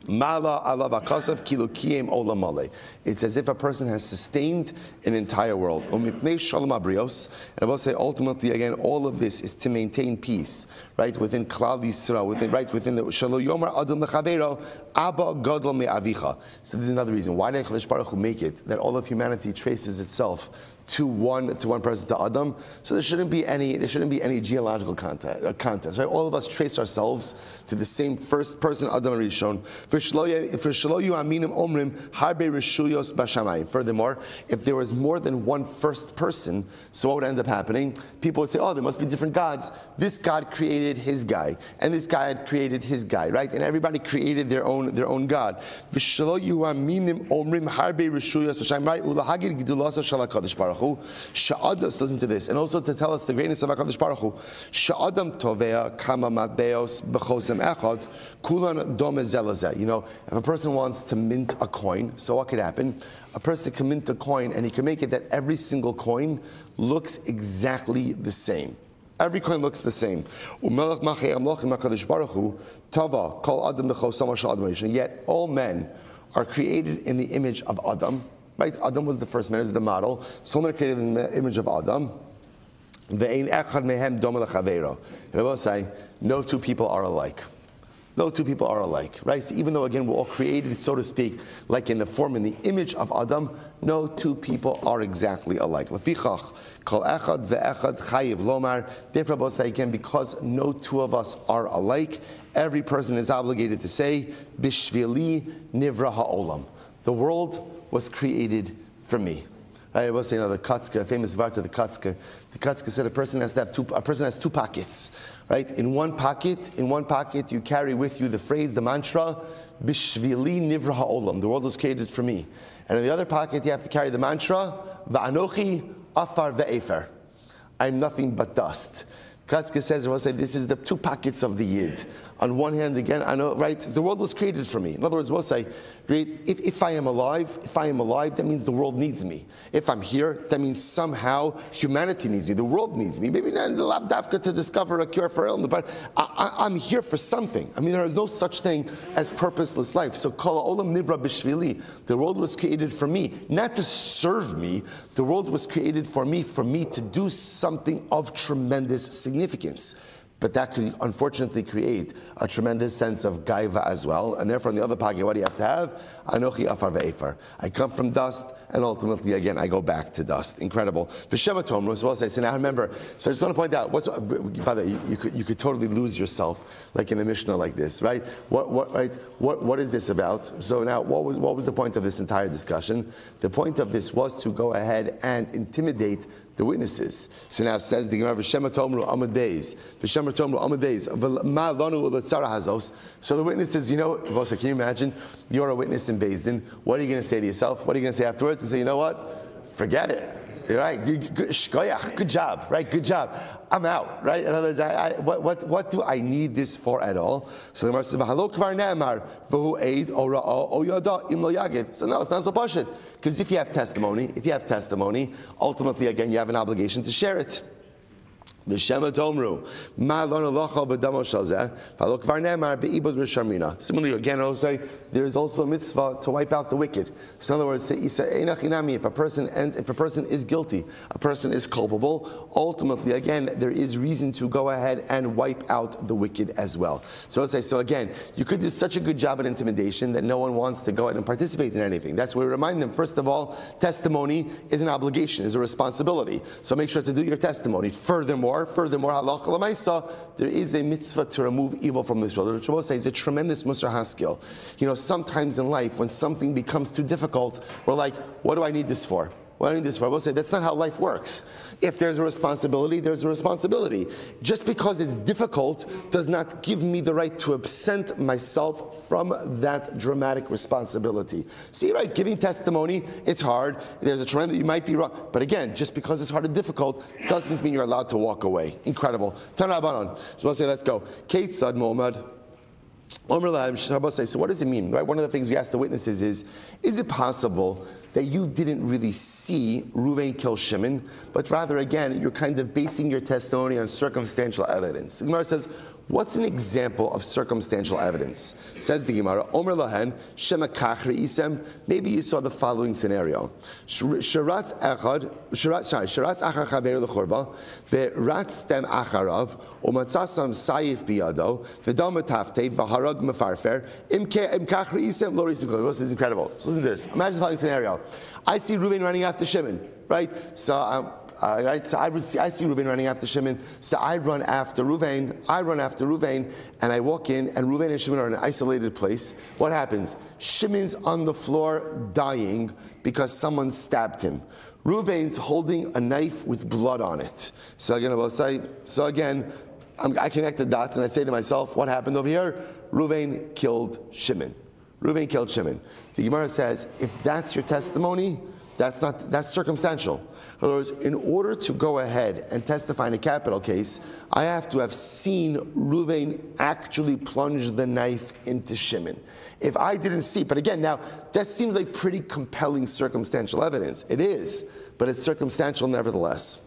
Mala alav akasav kilu kiyem olam male. It's as if a person has sustained an entire world. Umipnei shalom abrios. And I will say ultimately again, all of this is to maintain peace, right? Within Klal Yisrael, within the Shalo Yomar Adam Lechavero Abba Gadol Me'avicha. So this is another reason why did HaKadosh Baruch Hu make it that all of humanity traces itself to one person, to Adam. So there shouldn't be any genealogical contest, right? All of us trace ourselves to the same first person, Adam Rishon. Furthermore, if there was more than one first person, so what would end up happening? People would say, oh, there must be different gods. This God created his guy, and this guy had created his guy, right? And everybody created their own God. Listen to this, and also to tell us the greatness of HaKadosh Baruch Hu. Sha'adam tovea kama matbeos b'chosem echad kulan dome zelazeh. You know, if a person wants to mint a coin, so what could happen? A person can mint a coin, and he can make it that every single coin looks exactly the same. Every coin looks the same. Yet all men are created in the image of Adam. Right? Adam was the first man, is the model. Some are created in the image of Adam. And I will say, no two people are alike. No two people are alike, right? So even though, again, we're all created, so to speak, like in the form, in the image of Adam, no two people are exactly alike. Therefore, I will say again, because no two of us are alike, every person is obligated to say, Bishvili nivra ha'olam. The world was created for me. I will say, the Katzker, famous Varta, the Katzker. The Katzker said a person has two pockets, right? In one pocket, you carry with you the phrase, the mantra, Bishvili nivra ha'olam. The world was created for me. And in the other pocket, you have to carry the mantra, Va'anochi afar ve'efer. I'm nothing but dust. Katzker says, I will say, this is the two pockets of the Yid. On one hand, again, I know, right, the world was created for me. In other words, we'll say, if I am alive, that means the world needs me. If I'm here, that means somehow humanity needs me, the world needs me. Maybe not lav dafka to discover a cure for illness, but I'm here for something. I mean, there is no such thing as purposeless life. So, kol olam nivra b'shvili, the world was created for me, not to serve me. The world was created for me to do something of tremendous significance. But that could unfortunately create a tremendous sense of gaiva as well. And therefore, on the other pocket, what do you have to have? Anochi afar ve'efar. I come from dust, and ultimately, again, I go back to dust. Incredible. V'shema tomru, as well as I say, now remember, so I just want to point out, by the way, you could totally lose yourself, like in a Mishnah like this, right? What is this about? So now, what was the point of this entire discussion? The point of this was to go ahead and intimidate the witnesses. So now it says the Gemara, V'shema tomru amud beis, V'shema tomru amud beis, V'ma lanu l'tzara hazos. So the witnesses, can you imagine? You're a witness in Beis Din. What are you going to say to yourself? What are you going to say afterwards? You say, you know what? Forget it. Right? Good job. Right? Good job. I'm out. Right? In other words, what do I need this for at all? So the Gemara says, "V'halo kvar ne'amar v'hu eid o ra'ah o yada im lo yagid." So no, it's not so pashut. Because if you have testimony, ultimately again you have an obligation to share it. V'shema tomru, ma lona locha b'damo shalzeh, v'alo kvar ne'amar be'ibud r'shamrina. Similarly, again, also there is also a mitzvah to wipe out the wicked. So in other words, if a person is guilty, a person is culpable, ultimately, again, there is reason to go ahead and wipe out the wicked as well. So again, you could do such a good job at intimidation that no one wants to go ahead and participate in anything. That's why we remind them, first of all, testimony is an obligation, is a responsibility. So make sure to do your testimony. Furthermore, halacha l'maisa, there is a mitzvah to remove evil from this world. Which will say is a tremendous musar haskell. Sometimes in life, when something becomes too difficult, we're like, what do I need this for? What do I need this for? We'll say, that's not how life works. If there's a responsibility, there's a responsibility. Just because it's difficult does not give me the right to absent myself from that dramatic responsibility. See, right, giving testimony, it's hard. There's a tremendous, you might be wrong. But again, just because it's hard and difficult doesn't mean you're allowed to walk away. Incredible. Tana Abanon. So we'll say, let's go. Kate Sad Muhammad. So what does it mean? Right? One of the things we ask the witnesses is it possible that you didn't really see Reuven kill Shimon, but rather, again, you're kind of basing your testimony on circumstantial evidence? The Gemara says, what's an example of circumstantial evidence? Says the Gemara, Omer lahen, shema kach re'isem, maybe you saw the following scenario. Sharatz achar chaver l'chorba, ve'ratztem acharav, umatzasam sayif biyado, v'dam metaftei, v'harag mefarfer, im kach re'isem, lo re'isem. This is incredible. So listen to this. Imagine the following scenario. I see Reuven running after Shimon, right? So I see Reuven running after Shimon, so I run after Reuven, and I walk in, and Reuven and Shimon are in an isolated place. What happens? Shimon's on the floor dying because someone stabbed him. Reuven's holding a knife with blood on it. So again, I connect the dots, and I say to myself, what happened over here? Reuven killed Shimon. The Gemara says, if that's your testimony, that's circumstantial. In other words, in order to go ahead and testify in a capital case, I have to have seen Reuven actually plunge the knife into Shimon. If I didn't see, but again, now, that seems like pretty compelling circumstantial evidence. It is, but it's circumstantial nevertheless.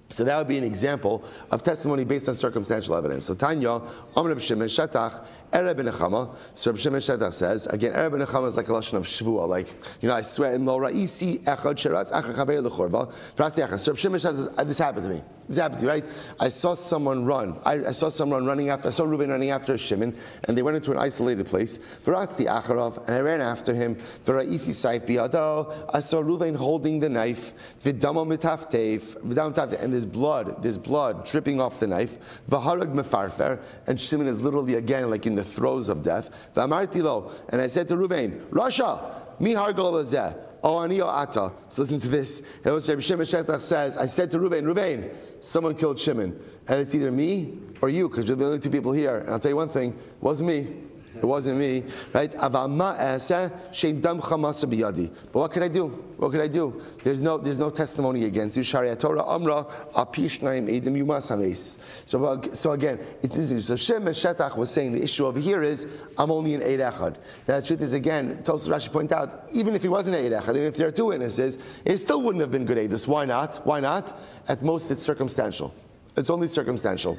So that would be an example of testimony based on circumstantial evidence. So Tanya, Amr Reb Shimon Shetach, Erev ben Nechama. So Reb Shimon Shetach says, again, Erev ben Nechama is like a lashon of shvua, like, I swear, in lo ra'isi echad sheratz achar chaver l'chorba. So Reb Shimon Shetach says, this happened to me. This happened to me, right? I saw someone run. I saw Reuven running after Shimon, and they went into an isolated place. V'ratzti acharav, and I ran after him. V'ra'isi sayif biyado. I saw Reuven holding the knife. V'damo mitaftef, and there's blood dripping off the knife. V'harag mefarfer, and Shimon is literally again like in the throes of death. V'amarti lo, and I said to Reuven, Rasha, mi hargal lazeh. Oh, ani o ata. So listen to this. And what Rabbi Shimon Shetach says, I said to Reuven, someone killed Shimon. And it's either me or you, because we're the only two people here. And I'll tell you one thing, it wasn't me. It wasn't me, right? But what could I do? What could I do? There's no testimony against you. Shariat Torah Amra Apishnaim Edim Yumas Hames. So again, it's easy. So Shem Shetach was saying the issue over here is I'm only an Eid Echad. Now the truth is, again, Tosfos Rashi point out, even if he wasn't an Eid Echad, if there are 2 witnesses, it still wouldn't have been good Eidus. Why not? Why not? At most, it's circumstantial. It's only circumstantial.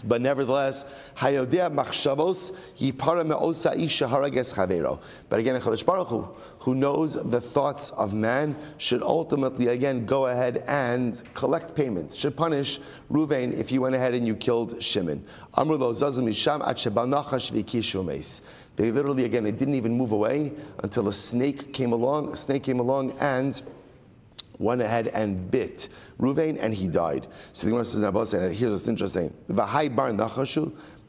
But nevertheless, Hayodea Machshavos Yipara Me'osa Isha Harages Chavero. But again, HaKadosh Baruch Hu, who knows the thoughts of man, should ultimately again go ahead and collect payment. Should punish Ruvain if you went ahead and you killed Shimon. Amru lo zazim misham at sheba nachash v'kishu meis. They literally again, it didn't even move away until a snake came along. A snake came along and went ahead and bit Ruvain, and he died. So the Gemara says, and here's what's interesting. But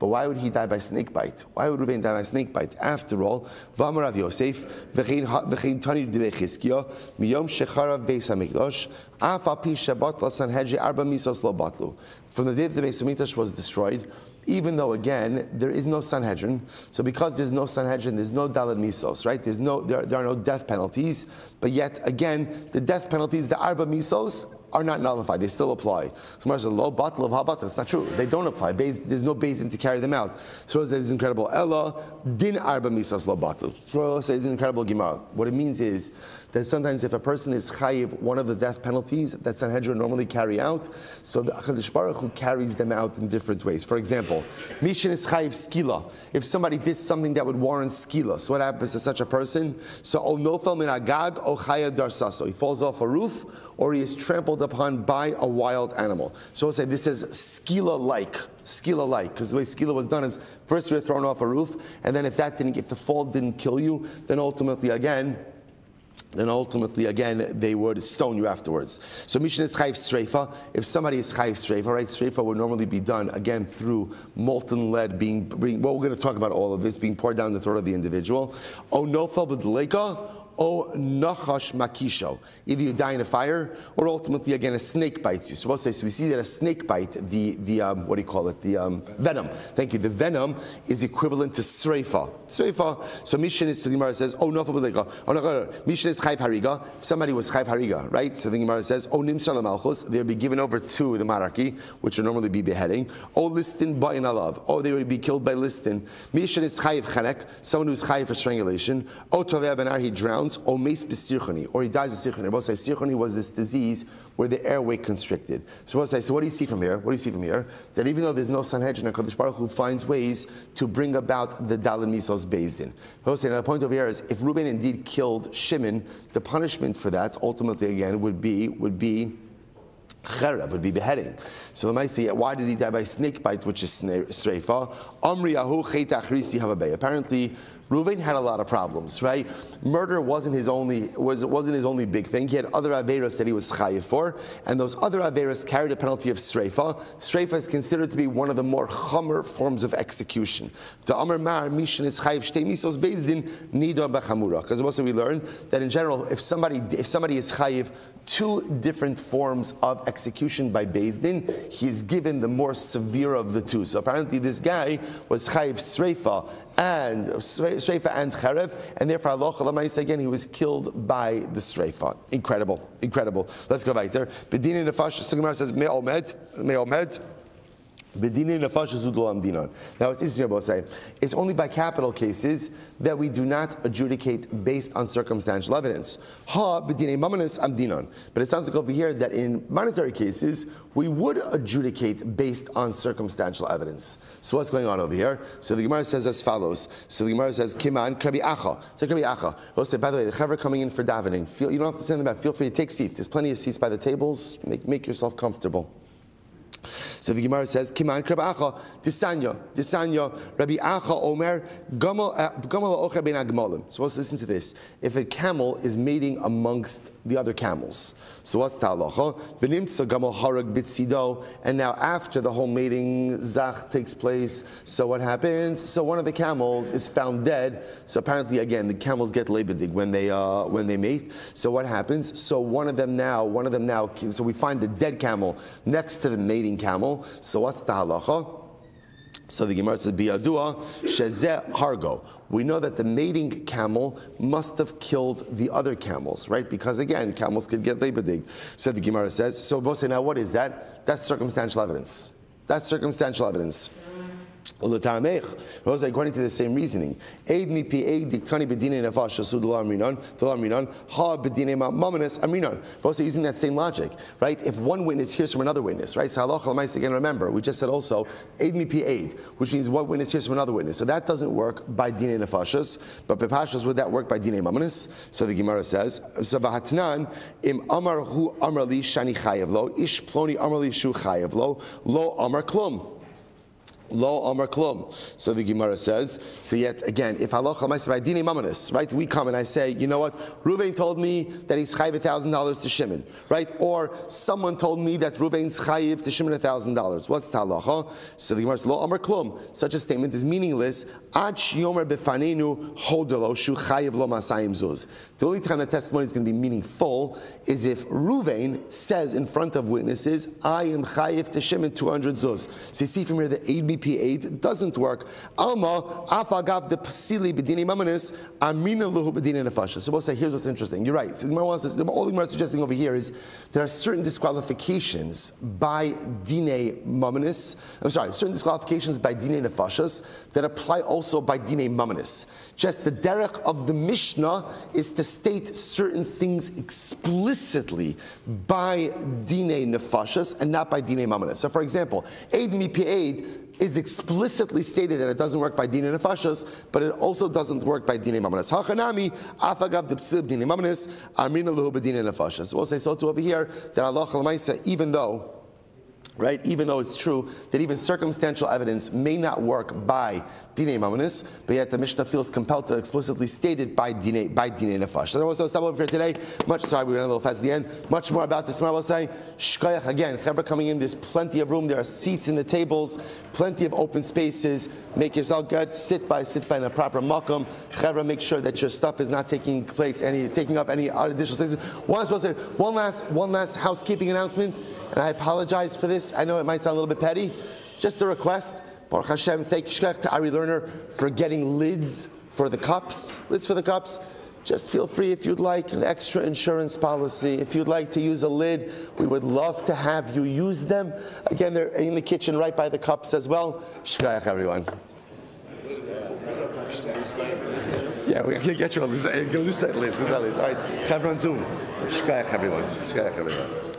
why would he die by snake bite? Why would Ruvain die by snake bite? After all, V'amar Rav Yosef, v'chein tani d'vei Chizkiya, miyom shecharav beis hamikdash, af al pi shebat la Sanhedrin arba misos lo batlu. From the day that the Beis Hamikdash was destroyed, even though again there is no Sanhedrin, so because there's no Sanhedrin, there's no dalad misos, right? There are no death penalties, but yet again the death penalties, the arba misos, are not nullified. They still apply. Somebody says, "Lo batl of habat." That's not true. They don't apply. There's no basin to carry them out. So that is incredible. Ella din arba misas lo batl. So it's an incredible gemara. What it means is that sometimes if a person is chayiv one of the death penalties that Sanhedrin normally carry out, so the HaKadosh Baruch Hu carries them out in different ways. For example, mishin is chayiv skila. If somebody did something that would warrant skila, so what happens to such a person? So o nofel min agag o chayav darsaso. He falls off a roof, or he is trampled upon by a wild animal. So we'll say this is skila-like, because the way skila was done is first you were thrown off a roof, and then if the fall didn't kill you, then ultimately again, they would stone you afterwards. So Mishnah is chayv streifa. If somebody is chayv streifa, right, streifa would normally be done again through molten lead being well, we're going to talk about all of this being poured down the throat of the individual. O nofel b'dleika. O nachash makisho. Either you die in a fire, or ultimately again a snake bites you. So we see that a snake bite, the what do you call it? The venom. Thank you. The venom is equivalent to sreifa. Sreifa. So Mishnah is, the Gemara says, oh no, Mishnah is chayv hariga. If somebody was chayv hariga, right? So the Gemara says, oh nimsar lamalchus, they'll be given over to the monarchy, which would normally be beheading. Oh listin ba'in alav. Oh, they would be killed by listin. Mishnah is chayv chanek, someone who's chayv for strangulation. Oh toveh benar, he drowns. Or meis b'sirchoni, or he dies of sirchoni. Both say sirchoni was this disease where the airway constricted. So both say, so what do you see from here? What do you see from here? That even though there's no Sanhedrin, HaKadosh Baruch Hu finds ways to bring about the daled misos based in. Both say, now the point over here is, if Reuben indeed killed Shimon, the punishment for that ultimately again would be Cherev, would be beheading. So the might say, why did he die by snake bite, which is streifa? Amri ahu chet achrisi havabei. Apparently, Reuven had a lot of problems, right? Murder wasn't his only big thing. He had other averos that he was chayiv for, and those other averos carried a penalty of streifa. Streifa is considered to be one of the more chomer forms of execution. The Amar Mar Mishan is chayiv shtei misos based in nida b'chamura. Because also we learned that in general, if somebody is chayiv 2 different forms of execution by Beis Din, he is given the more severe of the 2. So apparently this guy was chayiv streifa and cherev, and therefore halacha l'maisa again he was killed by the streifa. Incredible. Let's go right there. Bedini nefash. The Gemara says me'omed. Now it's interesting about saying it's only by capital cases that we do not adjudicate based on circumstantial evidence. But it sounds like over here that in monetary cases we would adjudicate based on circumstantial evidence. So what's going on over here? So the Gemara says as follows. So the Gemara says Kiman Krabi Acha. So Krabi Acha. We'll say, by the way, the chaver coming in for davening, you don't have to send them back. Feel free to take seats. There's plenty of seats by the tables. Make yourself comfortable. So the Gemara says, Kiman Krab Acha, Disanya, Rabbi Acha Omer, Gamal Ocher Ben Agmalim. So let's listen to this. If a camel is mating amongst the other camels, so what's the halacha? V'nimtza Gamal Harag Bitzido, and now after the whole mating Zach takes place, so what happens? So one of the camels is found dead. So apparently, again, the camels get lebedig when they mate. So what happens? So one of them now, so we find the dead camel next to the mating camel. So what's the halacha? So the Gemara says, "Biyadua shezeh hargo." We know that the mating camel must have killed the other camels, right? Because again, camels could get lebedig. So the Gemara says. So we'll say, now what is that? That's circumstantial evidence. That's circumstantial evidence. According to the same reasoning, also using that same logic, right? If one witness hears from another witness, right? So halacha again, remember, we just said also aid mi pi aid, which means one witness hears from another witness. So that doesn't work by dinei nefashos, but bepashos would that work by dinei mamanis? So the Gemara says, "Zavahatnan im amar hu amar li shani chayev lo ish ploni amar li shu chayev lo amar klum." Lo Amar Klum. So the Gemara says, so yet again, if halacha ma'aseh by dinei mamanis, right? We come and I say, you know what? Ruvain told me that he's chayiv $1,000 to Shimon, right? Or someone told me that Ruvain's chayiv to Shimon $1,000. What's the halacha? So the Gemara says, Lo Amar Klum. Such a statement is meaningless. Ad yomer befanenu hodelo shu chayiv lo masayim zuz. The only time the testimony is going to be meaningful is if Ruvain says in front of witnesses, I am chayiv to Shimon 200 zuz. So you see from here the aid BP8 doesn't work. Alma afagav de pasili b'dinei mamanis amina luhu b'dinei nefashos. So we'll say, here's what's interesting. You're right. All the Gemara is suggesting over here is there are certain disqualifications by dinei mamanis. I'm sorry, certain disqualifications by dinei nefashos that apply also by dinei mamanis. Just the derech of the Mishnah is to state certain things explicitly by dinei nefashos and not by dinei mamanis. So, for example, aid mi pi aid is explicitly stated that it doesn't work by dinei nefashos, but it also doesn't work by dinei mamanis. Hachanami afagav depsil dinei mamanis amrina luhu b'dinei nefashos. We'll say so too over here that Allah l'maisa, even though it's true that even circumstantial evidence may not work by dinei mamanis, but yet the Mishnah feels compelled to explicitly state it by dinei nefashos. So we'll stop over here today. We went a little fast at the end. Much more about this tomorrow. We'll say shkoyach again. Chevra coming in. There's plenty of room. There are seats in the tables. Plenty of open spaces. Make yourself good. Sit by in a proper makom. Chevra, make sure that your stuff is not taking up any additional spaces. One last housekeeping announcement. And I apologize for this. I know it might sound a little bit petty. Just a request. Baruch Hashem, thank you to Ari Lerner for getting lids for the cups. Lids for the cups. Just feel free if you'd like an extra insurance policy. If you'd like to use a lid, we would love to have you use them. Again, they're in the kitchen right by the cups as well. Shkayach, everyone. Yeah, we can get you a loose lid. All right, have on Zoom. Shkayach, everyone. Shkayach, everyone.